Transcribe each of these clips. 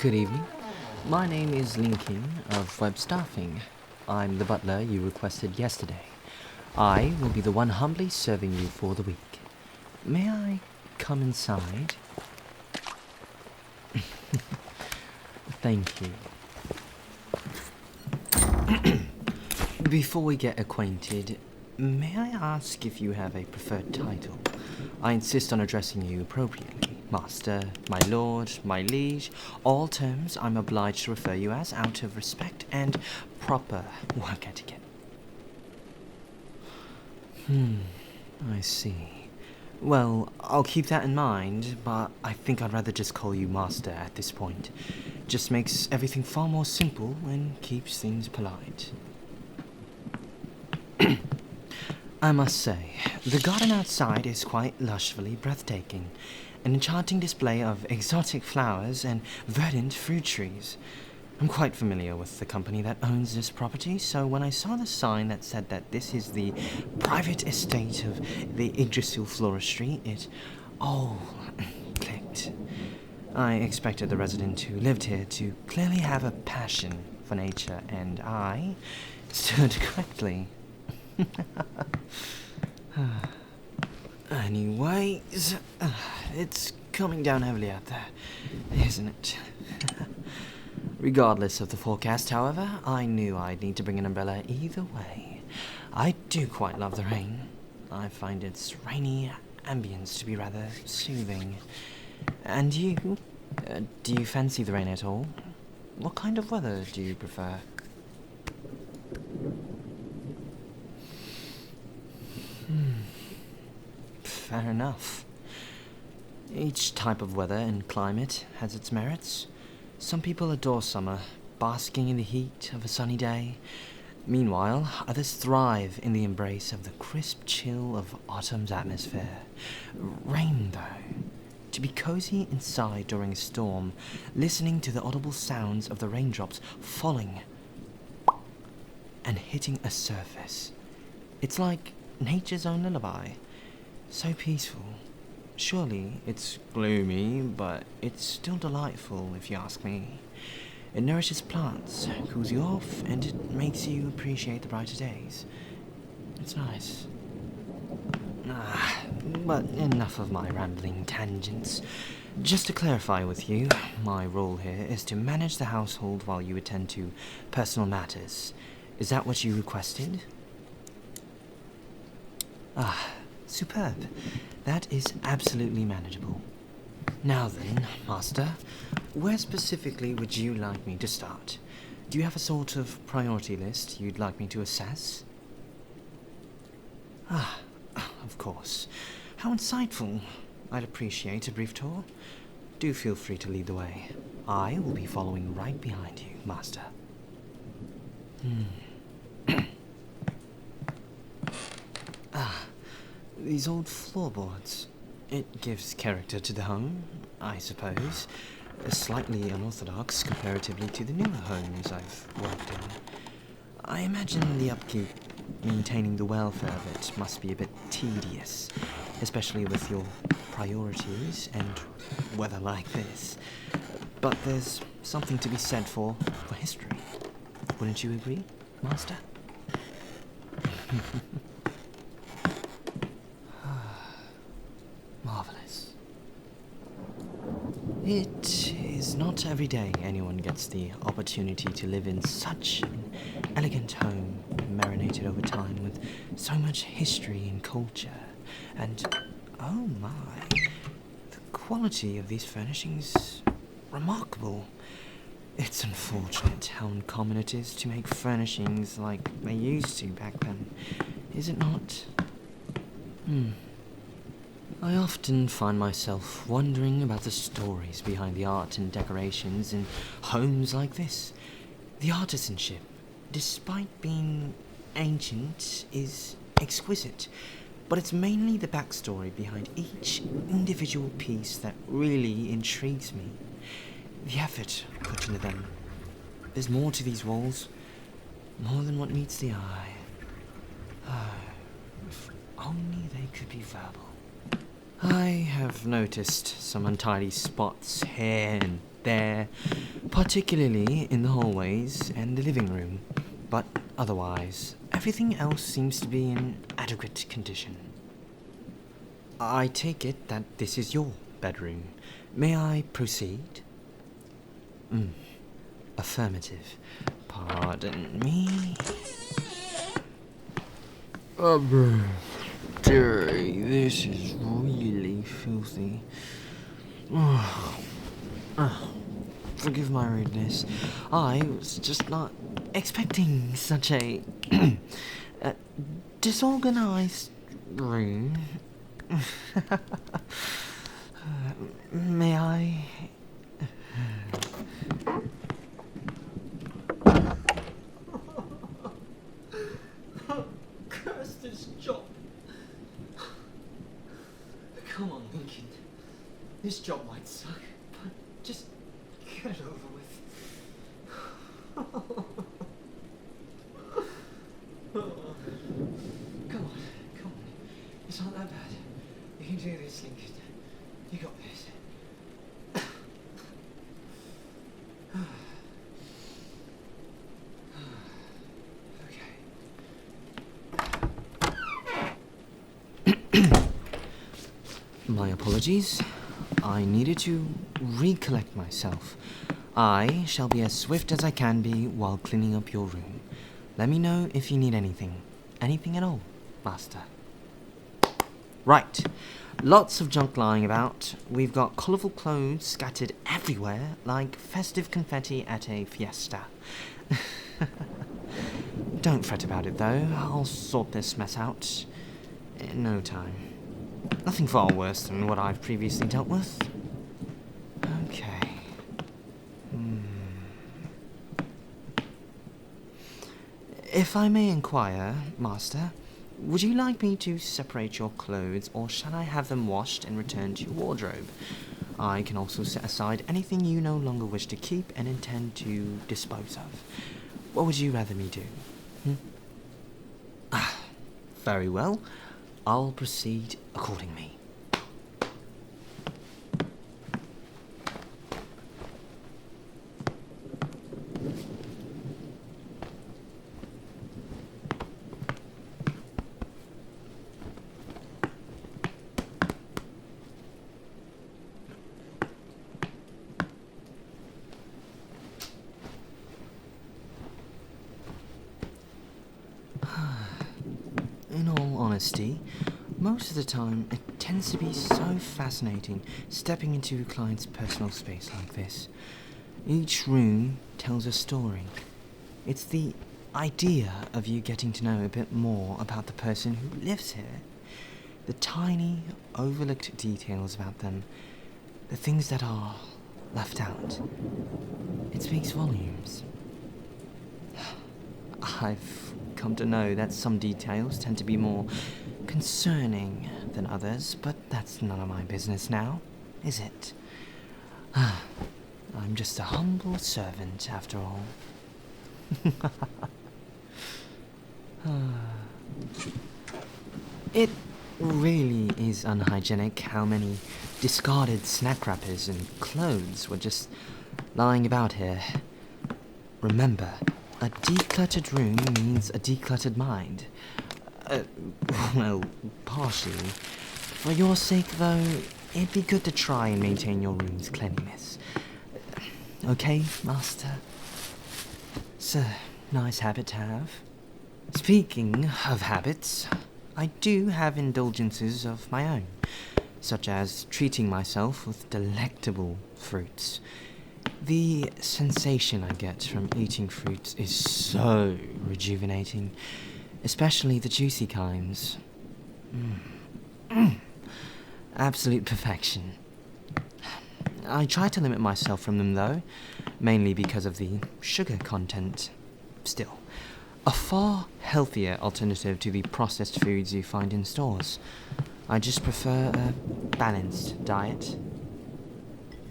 Good evening. My name is Lincoln of Webb Staffing. I'm the butler you requested yesterday. I will be the one humbly serving you for the week. May I come inside? Thank you. Before we get acquainted, may I ask if you have a preferred title? I insist on addressing you appropriately. Master, my lord, my liege, all terms I'm obliged to refer you as out of respect and proper work etiquette. I see. Well, I'll keep that in mind, but I think I'd rather just call you Master at this point. Just makes everything far more simple and keeps things polite. I must say, the garden outside is quite lushfully breathtaking. An enchanting display of exotic flowers and verdant fruit trees. I'm quite familiar with the company that owns this property, so when I saw the sign that said that this is the private estate of the Yggdrasil Floristry, it all clicked. I expected the resident who lived here to clearly have a passion for nature, and I stood correctly. Anyways, it's coming down heavily out there, isn't it? Regardless of the forecast, however, I knew I'd need to bring an umbrella either way. I do quite love the rain. I find its rainy ambience to be rather soothing. And you? Do you fancy the rain at all? What kind of weather do you prefer? Fair enough. Each type of weather and climate has its merits. Some people adore summer, basking in the heat of a sunny day. Meanwhile, others thrive in the embrace of the crisp chill of autumn's atmosphere. Rain, though. To be cozy inside during a storm, listening to the audible sounds of the raindrops falling and hitting a surface. It's like nature's own lullaby. So peaceful. Surely it's gloomy, but it's still delightful if you ask me. It nourishes plants, cools you off, and it makes you appreciate the brighter days. It's nice. But enough of my rambling tangents. Just to clarify with you, my role here is to manage the household while you attend to personal matters. Is that what you requested? Superb. That is absolutely manageable. Now then, Master, where specifically would you like me to start? Do you have a sort of priority list you'd like me to assess? Of course. How insightful. I'd appreciate a brief tour. Do feel free to lead the way. I will be following right behind you, Master. These old floorboards. It gives character to the home, I suppose. Slightly unorthodox comparatively to the newer homes I've worked in. I imagine the upkeep, maintaining the welfare of it, must be a bit tedious, especially with your priorities and weather like this. But there's something to be said for history. Wouldn't you agree, Master? Marvelous. It is not every day anyone gets the opportunity to live in such an elegant home, marinated over time with so much history and culture. And, oh my, the quality of these furnishings, remarkable. It's unfortunate how uncommon it is to make furnishings like they used to back then, is it not? I often find myself wondering about the stories behind the art and decorations in homes like this. The artisanship, despite being ancient, is exquisite, but it's mainly the backstory behind each individual piece that really intrigues me. The effort put into them. There's more to these walls, more than what meets the eye. If only they could be verbal. I have noticed some untidy spots here and there, particularly in the hallways and the living room, but otherwise, everything else seems to be in adequate condition. I take it that this is your bedroom. May I proceed? Affirmative. Pardon me. Dearie, this is really filthy. Forgive my rudeness. I was just not expecting such a disorganized room. May I? Curse this job. Come on, Lincoln. This job might suck, but just get it over with. Come on. It's not that bad. You can do this, Lincoln. You got this. My apologies. I needed to recollect myself. I shall be as swift as I can be while cleaning up your room. Let me know if you need anything. Anything at all, Master. Right. Lots of junk lying about. We've got colourful clothes scattered everywhere like festive confetti at a fiesta. Don't fret about it, though. I'll sort this mess out in no time. Nothing far worse than what I've previously dealt with. Okay. If I may inquire, Master, would you like me to separate your clothes, or shall I have them washed and returned to your wardrobe? I can also set aside anything you no longer wish to keep and intend to dispose of. What would you rather me do? Very well. I'll proceed accordingly. In all honesty, most of the time it tends to be so fascinating stepping into a client's personal space like this. Each room tells a story. It's the idea of you getting to know a bit more about the person who lives here. The tiny, overlooked details about them. The things that are left out. It speaks volumes. I've come to know that some details tend to be more concerning than others, but that's none of my business now, is it? I'm just a humble servant, after all. It really is unhygienic how many discarded snack wrappers and clothes were just lying about here. Remember, a decluttered room means a decluttered mind. Well, partially. For your sake, though, it'd be good to try and maintain your room's cleanliness. Okay, Master? It's a nice habit to have. Speaking of habits, I do have indulgences of my own, such as treating myself with delectable fruits. The sensation I get from eating fruits is so rejuvenating, especially the juicy kinds. Absolute perfection. I try to limit myself from them, though, mainly because of the sugar content. Still, a far healthier alternative to the processed foods you find in stores. I just prefer a balanced diet.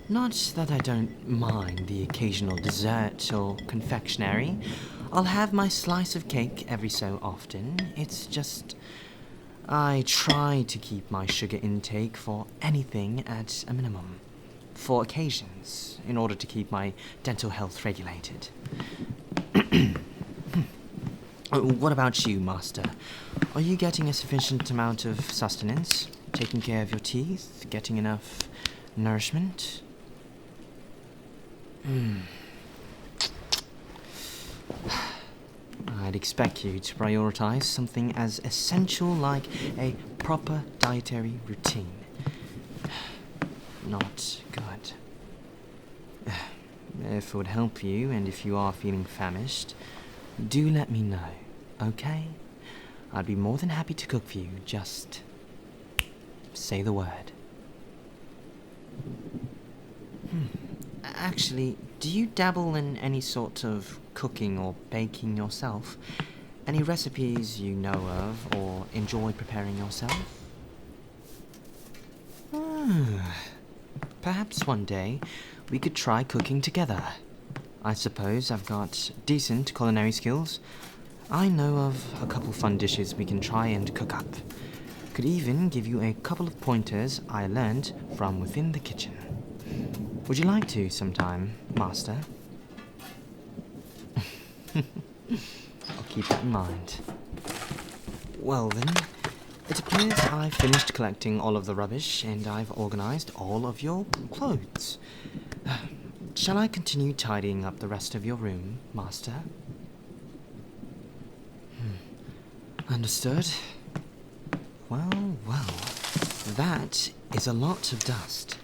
Not that I don't mind the occasional dessert or confectionery. I'll have my slice of cake every so often. It's just I try to keep my sugar intake for anything at a minimum. for occasions, in order to keep my dental health regulated. What about you, Master? Are you getting a sufficient amount of sustenance? Taking care of your teeth? Getting enough nourishment? I'd expect you to prioritize something as essential like a proper dietary routine. Not good. If it would help you, and if you are feeling famished, do let me know, okay? I'd be more than happy to cook for you, just say the word. Actually, do you dabble in any sort of cooking or baking yourself? Any recipes you know of or enjoy preparing yourself? Perhaps one day we could try cooking together. I suppose I've got decent culinary skills. I know of a couple fun dishes we can try and cook up. Could even give you a couple of pointers I learned from within the kitchen. Would you like to sometime, Master? I'll keep that in mind. Well then, it appears I've finished collecting all of the rubbish and I've organized all of your clothes. Shall I continue tidying up the rest of your room, Master? Understood. Well, that is a lot of dust.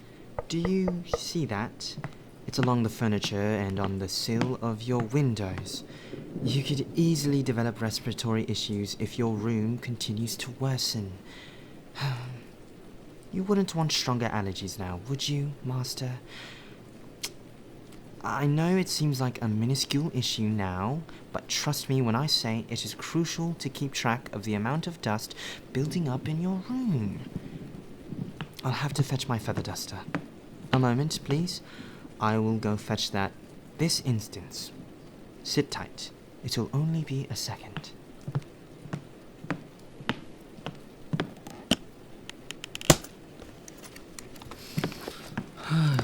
Do you see that? It's along the furniture and on the sill of your windows. You could easily develop respiratory issues if your room continues to worsen. You wouldn't want stronger allergies now, would you, Master? I know it seems like a minuscule issue now, but trust me when I say it is crucial to keep track of the amount of dust building up in your room. I'll have to fetch my feather duster. A moment, please. I will go fetch that this instant. Sit tight. It will only be a second.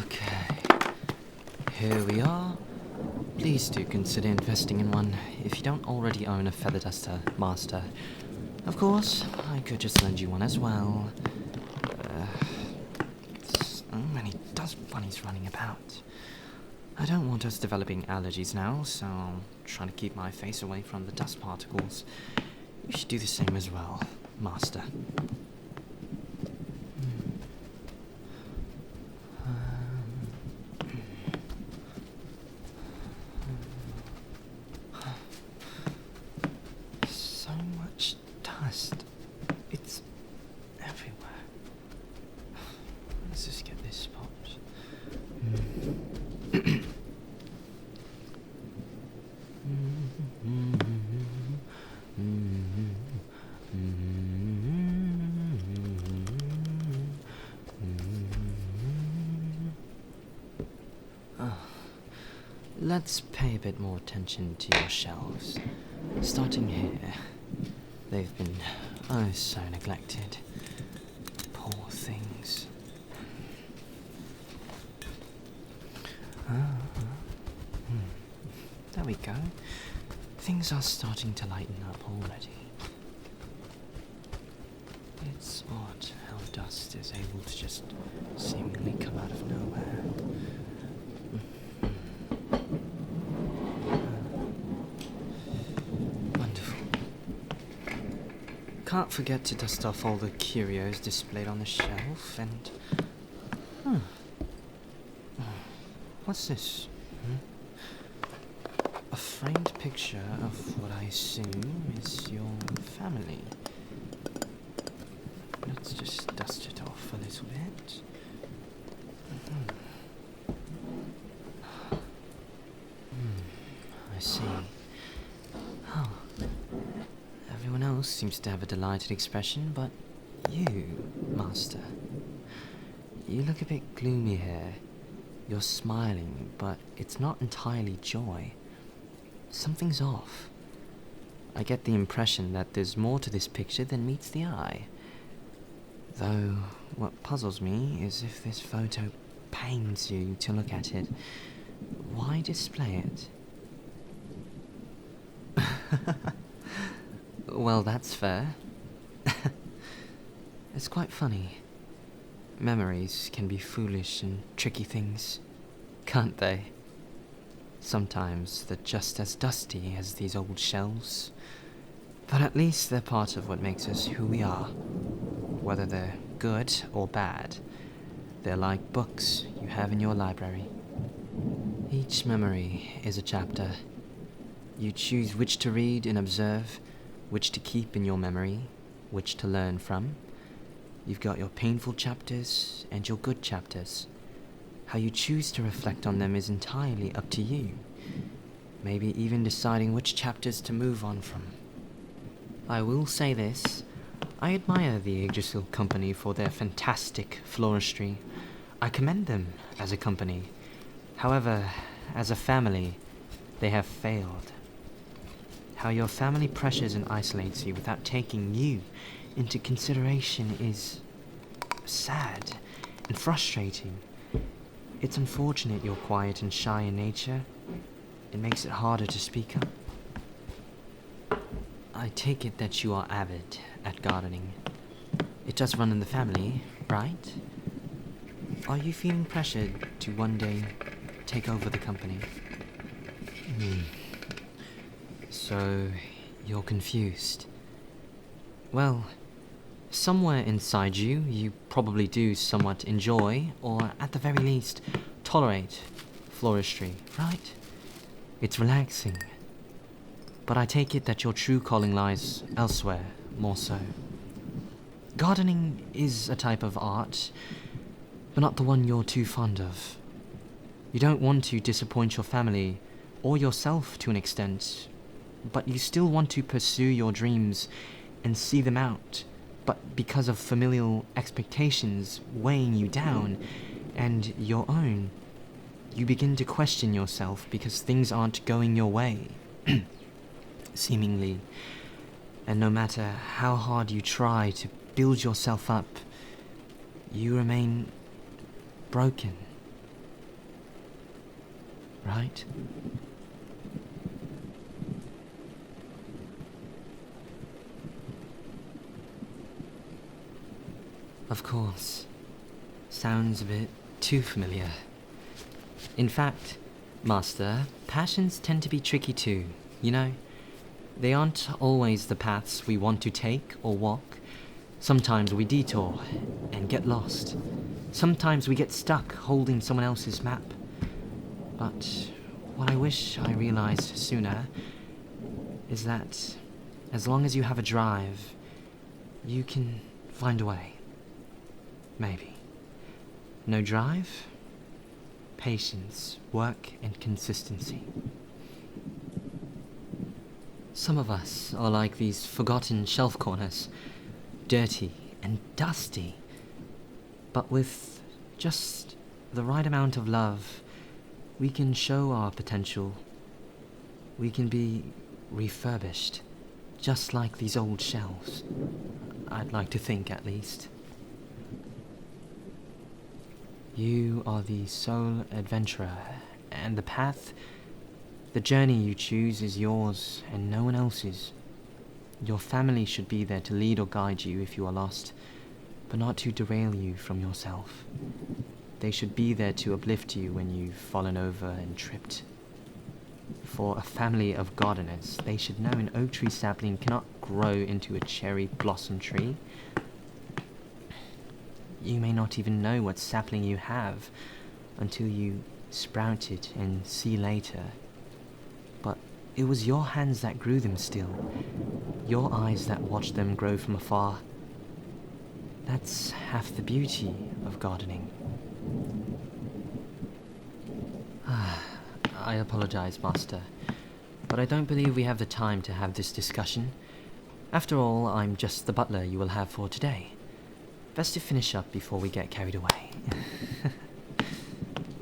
Okay. Here we are. Please do consider investing in one if you don't already own a feather duster, Master. Of course, I could just lend you one as well. So many dust bunnies running about. I don't want us developing allergies now, so I'll try to keep my face away from the dust particles. You should do the same as well, Master. So much dust. It's everywhere. Let's just get this spot. Let's pay a bit more attention to your shelves. Starting here. They've been so neglected. Poor things. There we go. Things are starting to lighten up already. It's odd how dust is able to just seemingly come out of nowhere. Wonderful. Can't forget to dust off all the curios displayed on the shelf and... What's this? A framed picture of what I assume is your family. Let's just dust it off a little bit. I see. Oh. Everyone else seems to have a delighted expression, but you, Master, you look a bit gloomy here. You're smiling, but it's not entirely joy. Something's off. I get the impression that there's more to this picture than meets the eye. Though, what puzzles me is if this photo pains you to look at it, why display it? Well, that's fair. It's quite funny. Memories can be foolish and tricky things, can't they? Sometimes they're just as dusty as these old shells, but at least they're part of what makes us who we are. Whether they're good or bad, they're like books you have in your library. Each memory is a chapter. You choose which to read and observe, which to keep in your memory, which to learn from. You've got your painful chapters and your good chapters. How you choose to reflect on them is entirely up to you. Maybe even deciding which chapters to move on from. I will say this. I admire the Yggdrasil company for their fantastic floristry. I commend them as a company. However, as a family, they have failed. How your family pressures and isolates you without taking you into consideration is sad and frustrating. It's unfortunate you're quiet and shy in nature. It makes it harder to speak up. I take it that you are avid at gardening. It does run in the family, right? Are you feeling pressured to one day take over the company? So, you're confused. Well, somewhere inside you, you probably do somewhat enjoy, or at the very least, tolerate floristry, right? It's relaxing. But I take it that your true calling lies elsewhere, more so. Gardening is a type of art, but not the one you're too fond of. You don't want to disappoint your family, or yourself to an extent, but you still want to pursue your dreams and see them out. But because of familial expectations weighing you down, and your own, you begin to question yourself because things aren't going your way, seemingly. And no matter how hard you try to build yourself up, you remain broken. Right? Of course. Sounds a bit too familiar. In fact, Master, passions tend to be tricky too, you know? They aren't always the paths we want to take or walk. Sometimes we detour and get lost. Sometimes we get stuck holding someone else's map. But what I wish I realized sooner is that as long as you have a drive, you can find a way. Maybe. No drive? Patience, work, and consistency. Some of us are like these forgotten shelf corners, dirty and dusty. But with just the right amount of love, we can show our potential. We can be refurbished, just like these old shelves. I'd like to think, at least. You are the sole adventurer, and the path, the journey you choose is yours and no one else's. Your family should be there to lead or guide you if you are lost, but not to derail you from yourself. They should be there to uplift you when you've fallen over and tripped. For a family of gardeners, they should know an oak tree sapling cannot grow into a cherry blossom tree. You may not even know what sapling you have until you sprout it and see later. But it was your hands that grew them still, your eyes that watched them grow from afar. That's half the beauty of gardening. I apologize, Master, but I don't believe we have the time to have this discussion. After all, I'm just the butler you will have for today. Best to finish up before we get carried away.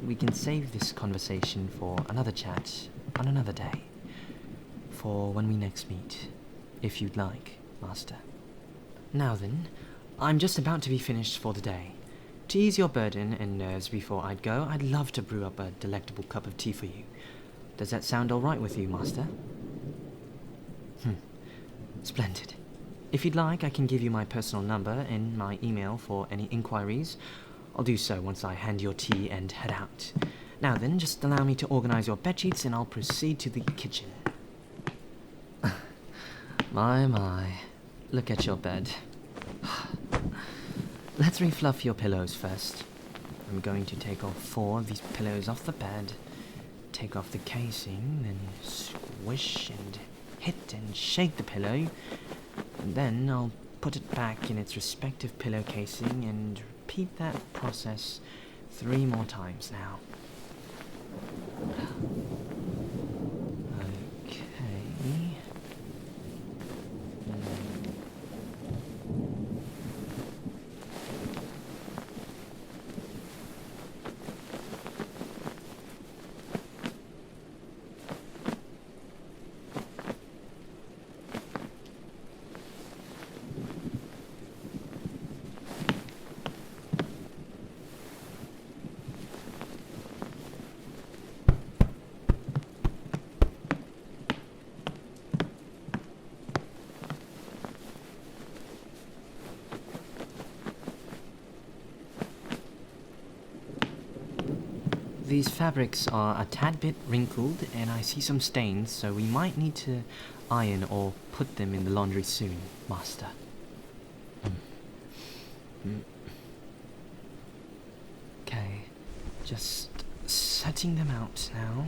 We can save this conversation for another chat on another day. For when we next meet, if you'd like, Master. Now then, I'm just about to be finished for the day. To ease your burden and nerves before I'd go, I'd love to brew up a delectable cup of tea for you. Does that sound all right with you, Master? Splendid. If you'd like, I can give you my personal number and my email for any inquiries. I'll do so once I hand your tea and head out. Now then, just allow me to organize your bedsheets and I'll proceed to the kitchen. My. Look at your bed. Let's refluff your pillows first. I'm going to take off 4 of these pillows off the bed, take off the casing, then squish and hit and shake the pillow, and then I'll put it back in its respective pillow casing and repeat that process 3 more times now. Okay. These fabrics are a tad bit wrinkled and I see some stains, so we might need to iron or put them in the laundry soon, Master. Okay, just setting them out now.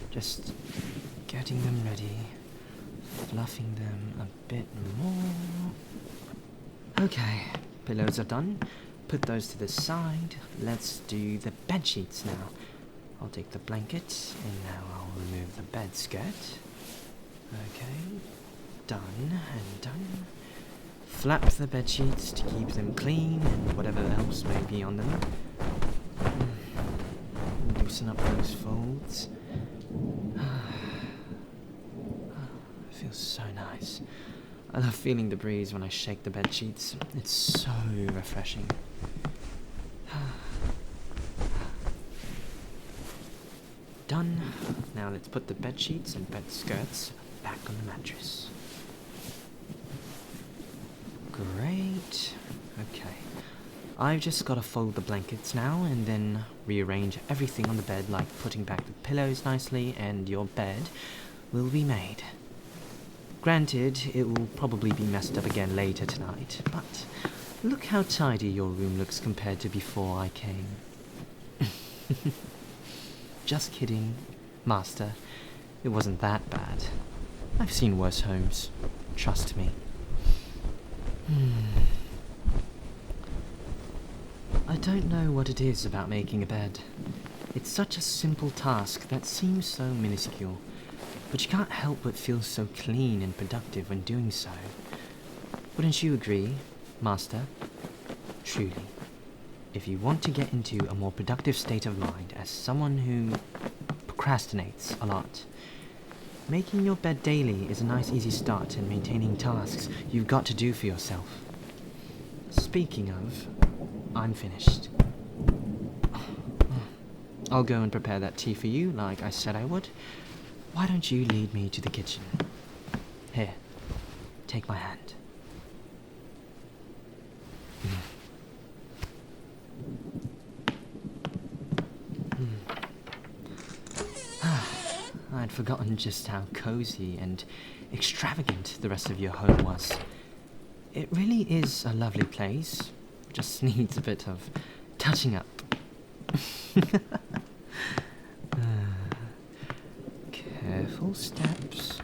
Just getting them ready, fluffing them a bit more. Okay, pillows are done. Put those to the side. Let's do the bed sheets now. I'll take the blankets and now I'll remove the bed skirt. Okay, done and done. Flap the bed sheets to keep them clean and whatever else may be on them. Loosen up those folds. It feels so nice. I love feeling the breeze when I shake the bed sheets. It's so refreshing. Done. Now let's put the bed sheets and bed skirts back on the mattress. Great. Okay. I've just got to fold the blankets now and then rearrange everything on the bed, like putting back the pillows nicely, and your bed will be made. Granted, it will probably be messed up again later tonight, but look how tidy your room looks compared to before I came. Just kidding, Master. It wasn't that bad. I've seen worse homes. Trust me. I don't know what it is about making a bed. It's such a simple task that seems so minuscule, but you can't help but feel so clean and productive when doing so. Wouldn't you agree, Master? Truly. If you want to get into a more productive state of mind as someone who procrastinates a lot, making your bed daily is a nice easy start in maintaining tasks you've got to do for yourself. Speaking of, I'm finished. I'll go and prepare that tea for you like I said I would. Why don't you lead me to the kitchen? Here, take my hand. I'd forgotten just how cozy and extravagant the rest of your home was. It really is a lovely place. Just needs a bit of touching up. Careful steps.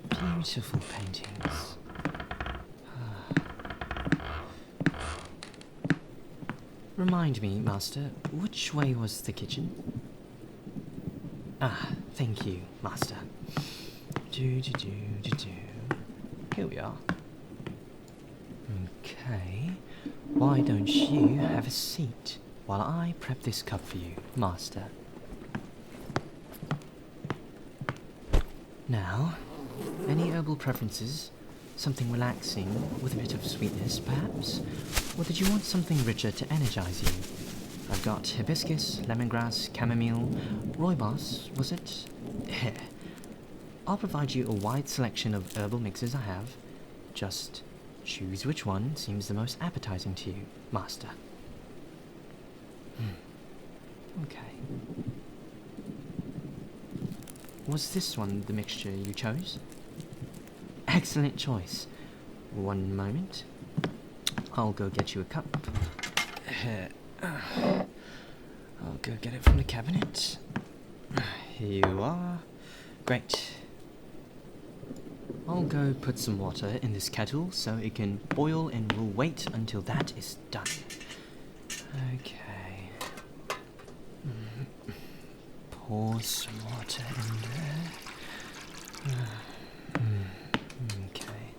Beautiful paintings. Remind me, Master, which way was the kitchen? Thank you, Master. Here we are. Okay, why don't you have a seat while I prep this cup for you, Master? Now, any herbal preferences? Something relaxing with a bit of sweetness, perhaps? Or did you want something richer to energize you? I've got hibiscus, lemongrass, chamomile, rooibos, was it? Here. I'll provide you a wide selection of herbal mixes I have. Just choose which one seems the most appetizing to you, master. Okay. Was this one the mixture you chose? Excellent choice. One moment. I'll go get you a cup. I'll go get it from the cabinet. Here you are. Great. I'll go put some water in this kettle so it can boil, and we'll wait until that is done. Okay. Pour some water in there. Okay.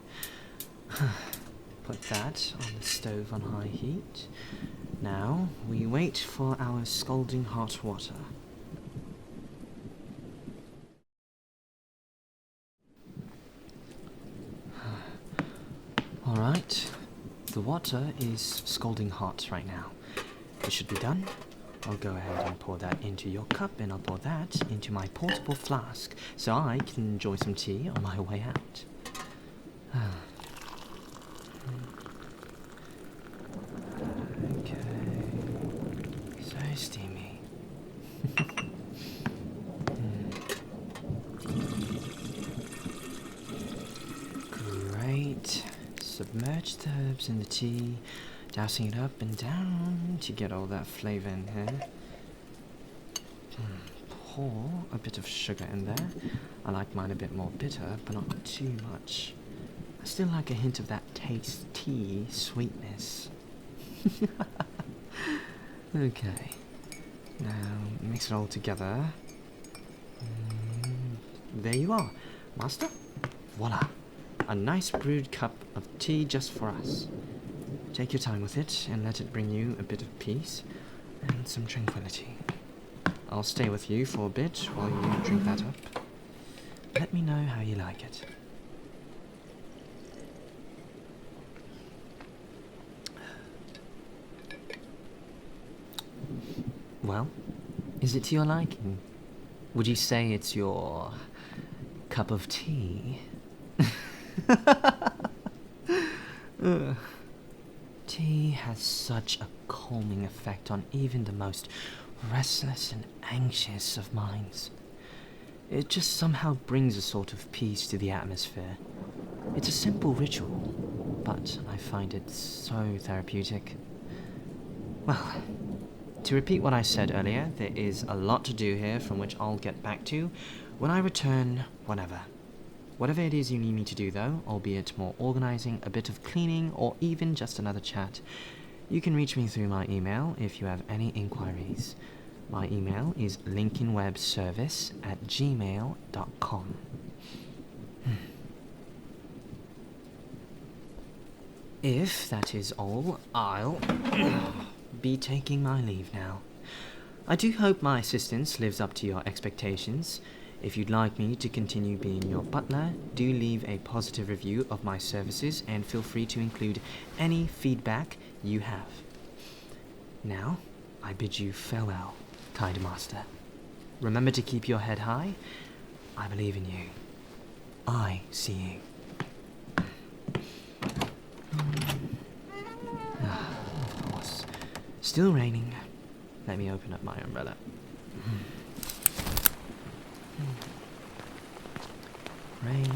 Put that on the stove on high heat. Now we wait for our scalding hot water. Alright, the water is scalding hot right now. It should be done. I'll go ahead and pour that into your cup, and I'll pour that into my portable flask so I can enjoy some tea on my way out. Okay, so steamy. Great. Submerge the herbs in the tea, dousing it up and down to get all that flavor in here. Pour a bit of sugar in there. I like mine a bit more bitter, but not too much. I still like a hint of that tasty sweetness. Okay. Now mix it all together. There you are, master. Voila. A nice brewed cup of tea just for us. Take your time with it and let it bring you a bit of peace and some tranquility. I'll stay with you for a bit while you drink that up. Let me know how you like it. Well, is it to your liking? Would you say it's your cup of tea? Tea has such a calming effect on even the most restless and anxious of minds. It just somehow brings a sort of peace to the atmosphere. It's a simple ritual, but I find it so therapeutic. Well, to repeat what I said earlier, there is a lot to do here from which I'll get back to when I return whenever. Whatever it is you need me to do though, albeit more organizing, a bit of cleaning, or even just another chat, you can reach me through my email if you have any inquiries. My email is lincolnwebservice@gmail.com. If that is all, I'll be taking my leave now. I do hope my assistance lives up to your expectations. If you'd like me to continue being your butler, do leave a positive review of my services and feel free to include any feedback you have. Now, I bid you farewell, kind master. Remember to keep your head high. I believe in you. I see you. Of course. Still raining. Let me open up my umbrella. Rain.